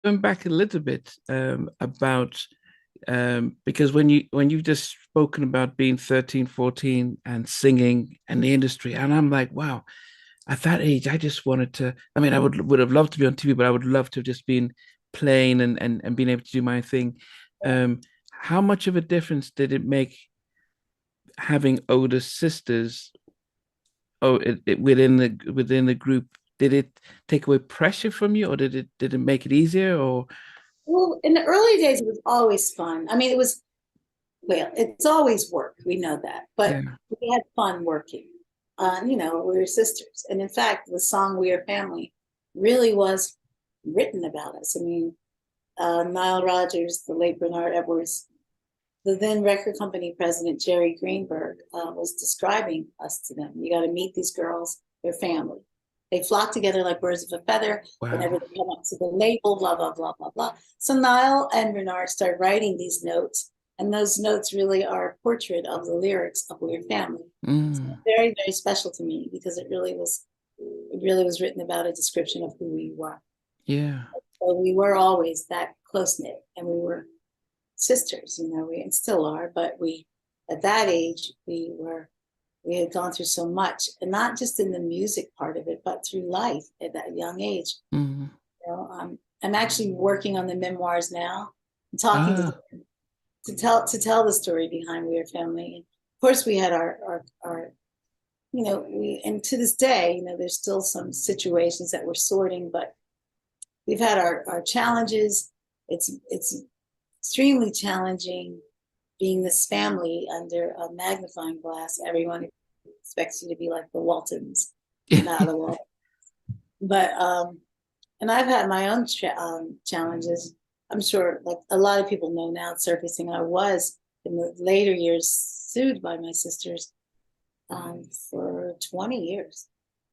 going back a little bit about because when you've just spoken about being 13, 14 and singing and the industry, and I'm like, wow, at that age, I just wanted to. I mean, I would have loved to be on TV, but I would love to have just been playing and being able to do my thing. How much of a difference did it make having older sisters? Oh, within the group, did it take away pressure from you, or did it make it easier? Or Well, in the early days, it was always fun. I mean, well, it's always work. We know that, but yeah, we had fun working. We were sisters. And in fact, the song We Are Family really was written about us. I mean, Nile Rodgers, the late Bernard Edwards, the then record company president, Jerry Greenberg, was describing us to them. You got to meet these girls, their family. They flock together like birds of a feather wow, whenever they come up to the label, blah, blah, blah, blah, blah. So Niall and Bernard started writing these notes, and those notes really are a portrait of the lyrics of Weird Family. So mm, very, very special to me because it really was written about a description of who we were. yeah, So we were always that close knit, and we were sisters, we and still are, but we at that age we had gone through so much, and not just in the music part of it, but through life at that young age. mm, I'm actually working on the memoirs now, talking to ah, them to tell the story behind We Are Family. And of course, we had our we and to this day, there's still some situations that we're sorting, but we've had our challenges. It's extremely challenging being this family under a magnifying glass. Everyone expects you to be like the Waltons, not the Waltons. But and I've had my own challenges. I'm sure, like a lot of people know now, surfacing. I was in the later years sued by my sisters for 20 years.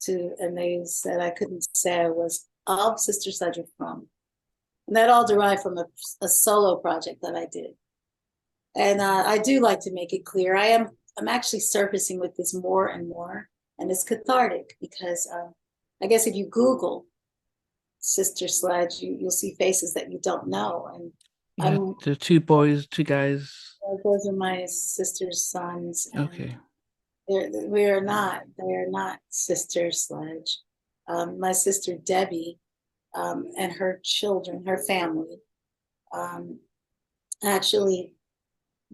And they said I couldn't say I was of Sister Sledge from. And that all derived from a solo project that I did. And I do like to make it clear I'm actually surfacing with this more and more, and it's cathartic because I guess if you Google Sister Sledge, you'll see faces that you don't know, and yeah. I'm The two boys, two guys. those are my sister's sons, and Okay. they are not Sister Sledge. My sister Debbie and her children, her family, um, actually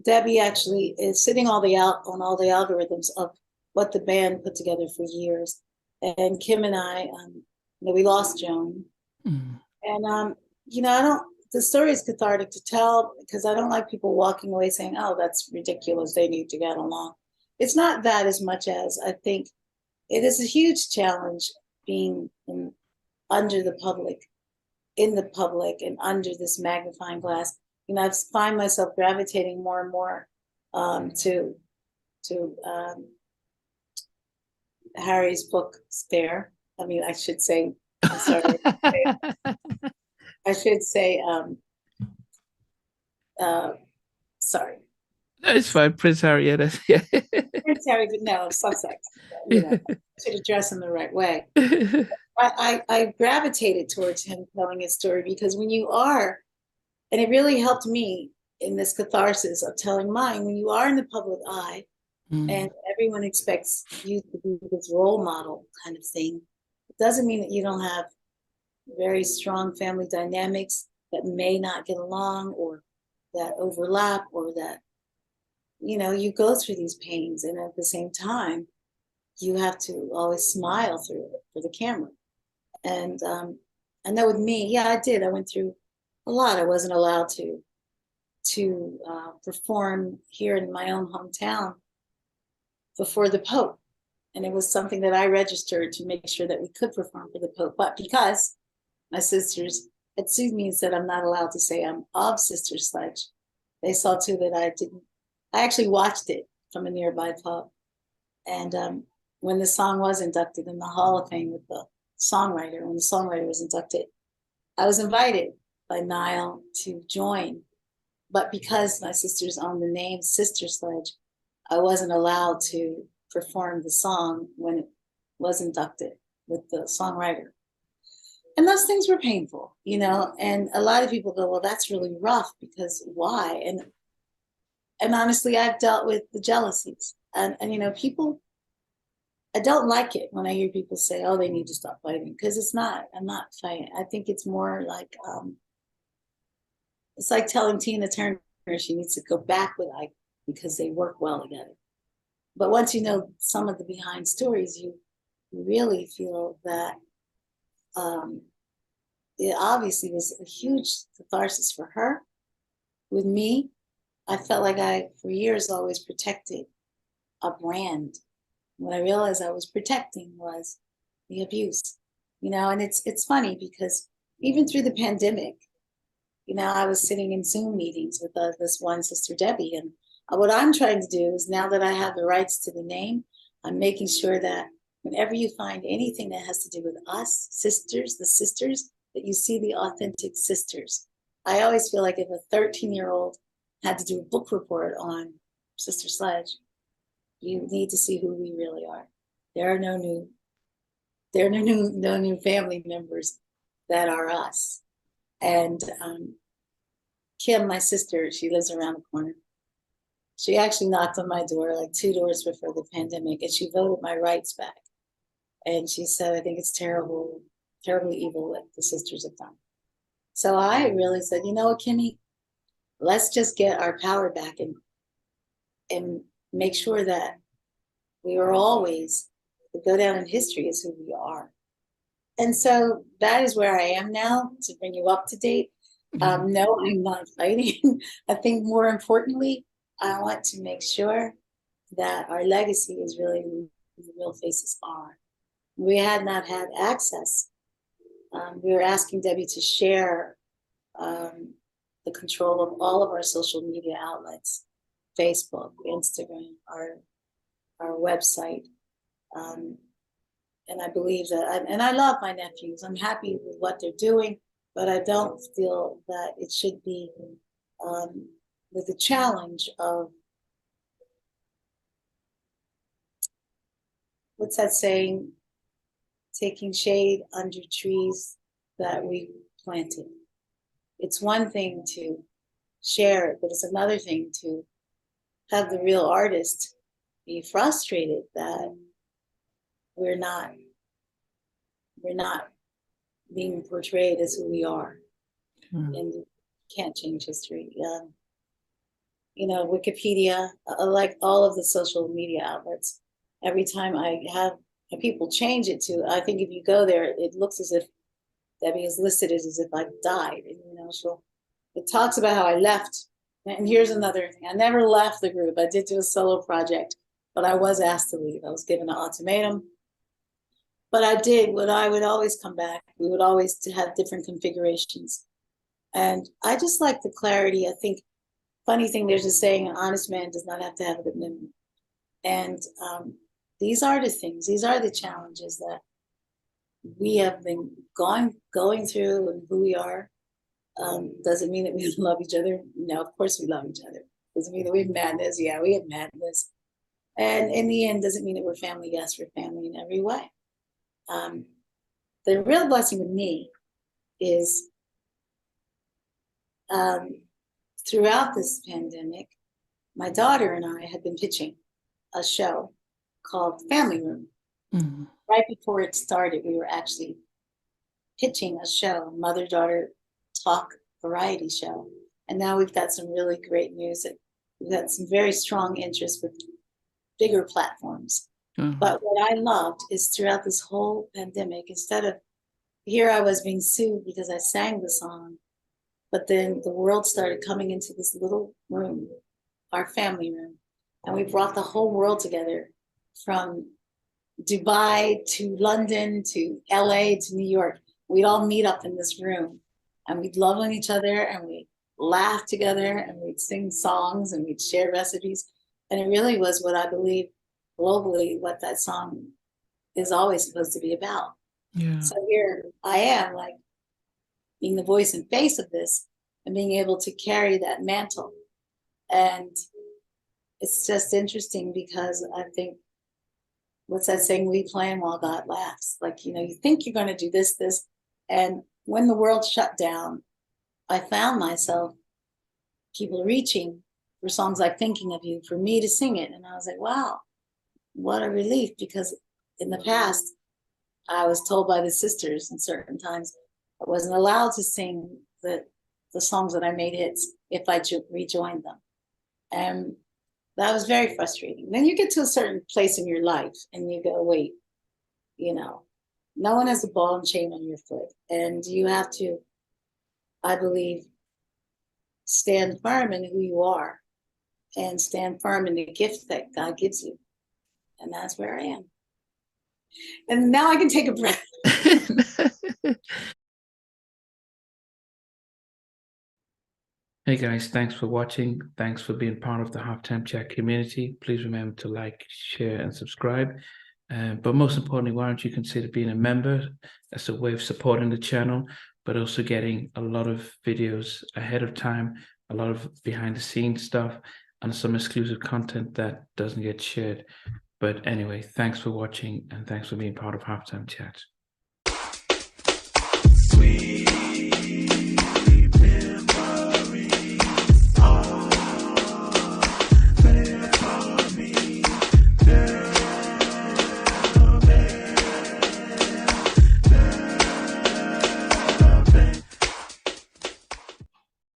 Debbie actually is sitting on all the algorithms of what the band put together for years. And Kim and I, we lost Joan. Mm, And, I don't, the story is cathartic to tell because I don't like people walking away saying, oh, that's ridiculous. They need to get along. It's not that as much as I think it is a huge challenge being under the public, in the public, and under this magnifying glass. I find myself gravitating more and more to Harry's book Spare. I mean, I should say, I'm sorry, I should say, uh, sorry, it's fine, Prince Harry. Yeah, yeah. Prince Harry, but no, Sussex. I should address him the right way. I gravitated towards him telling his story because when you are, and it really helped me in this catharsis of telling mine, when you are in the public eye, and Mm, everyone expects you to be this role model kind of thing. It doesn't mean that you don't have very strong family dynamics that may not get along or that overlap or that, you go through these pains. And at the same time, you have to always smile through it for the camera. And I know with me, yeah, I did. I went through a lot. I wasn't allowed to perform here in my own hometown before the Pope. And it was something that I registered to make sure that we could perform for the Pope. But because my sisters had sued me and said I'm not allowed to say I'm of Sister Sledge, they saw too that I didn't. I actually watched it from a nearby pub. And when the song was inducted in the Hall of Fame with the songwriter, when the songwriter was inducted, I was invited by Niall to join. But because my sisters owned the name Sister Sledge, I wasn't allowed to perform the song when it was inducted with the songwriter. And those things were painful, you know, and a lot of people go, well, that's really rough because why? And honestly, I've dealt with the jealousies and you know, people, I don't like it when I hear people say, oh, they need to stop fighting, because it's not, I'm not fighting. I think it's more like, it's like telling Tina Turner she needs to go back with Ike because they work well together. But once you know some of the behind stories, you really feel that um, it obviously was a huge catharsis for her. With me, I felt like I, for years, always protected a brand. What I realized I was protecting was the abuse, you know. And it's funny because even through the pandemic, you know, I was sitting in Zoom meetings with this one sister Debbie, and what I'm trying to do is, now that I have the rights to the name, I'm making sure that whenever you find anything that has to do with us sisters, the sisters, that you see the authentic sisters. I always feel like if a 13-year-old had to do a book report on Sister Sledge, you need to see who we really are. There are no new, no new family members that are us. And Kim, my sister, she lives around the corner. She actually knocked on my door like 2 doors before the pandemic, and she voted my rights back. And she said, I think it's terrible, terribly evil what the sisters have done. So I really said, you know what, Kimmy, let's just get our power back and make sure that we are always to go down in history as who we are. And so that is where I am now, to bring you up to date. No, I'm not fighting. I think more importantly, I want to make sure that our legacy is really who the real faces are. We had not had access. We were asking Debbie to share the control of all of our social media outlets, Facebook, Instagram, our website. And I believe that, and I love my nephews. I'm happy with what they're doing, but I don't feel that it should be with the challenge of, what's that saying? Taking shade under trees that we planted. It's one thing to share it, but it's another thing to have the real artist be frustrated that we're not being portrayed as who we are. And you can't change history. You know, Wikipedia, like all of the social media outlets, every time I have people change it to, I think if you go there, it looks as if Debbie is listed as if I died. And, you know, it talks about how I left. And here's another thing. I never left the group. I did do a solo project, but I was asked to leave. I was given an ultimatum. But I did what I would always come back. We would always have different configurations. And I just like the clarity. I think, funny thing, there's a saying, an honest man does not have to have a good memory. And these are the things, these are the challenges that we have been going through, and who we are. Doesn't mean that we don't love each other. No, of course we love each other. Doesn't mean that we have madness. Yeah, we have madness. And in the end, doesn't mean that we're family. Yes, we're family in every way. The real blessing with me is throughout this pandemic, my daughter and I had been pitching a show called Family Room. Mm-hmm. Right before it started, we were actually pitching a show, mother-daughter talk variety show. And now we've got some really great music. We've got some very strong interest with bigger platforms. Mm-hmm. But what I loved is throughout this whole pandemic, instead of, here I was being sued because I sang the song, but then the world started coming into this little room, our family room, and we brought the whole world together, from Dubai to London to LA to New York. We'd all meet up in this room, and we'd love on each other, and we'd laugh together, and we'd sing songs, and we'd share recipes. And it really was what I believe globally, what that song is always supposed to be about. Yeah. So here I am, like, being the voice and face of this, and being able to carry that mantle. And it's just interesting because I think, what's that saying? We plan while God laughs. Like, you know, you think you're going to do this, And when the world shut down, I found myself, people reaching for songs like Thinking of You, for me to sing it. And I was like, wow, what a relief. Because in the past, I was told by the sisters in certain times I wasn't allowed to sing the songs that I made hits if I rejoined them. And that was very frustrating. Then you get to a certain place in your life and you go, wait, no one has a ball and chain on your foot. And you have to, I believe, stand firm in who you are and stand firm in the gift that God gives you. And that's where I am. And now I can take a breath. Hey guys, thanks for watching. Thanks for being part of the Halftime Chat community. Please remember to like, share, and subscribe. But most importantly, why don't you consider being a member? That's a way of supporting the channel, but also getting a lot of videos ahead of time, a lot of behind the scenes stuff, and some exclusive content that doesn't get shared. But anyway, thanks for watching, and thanks for being part of Halftime Chat. Sweet.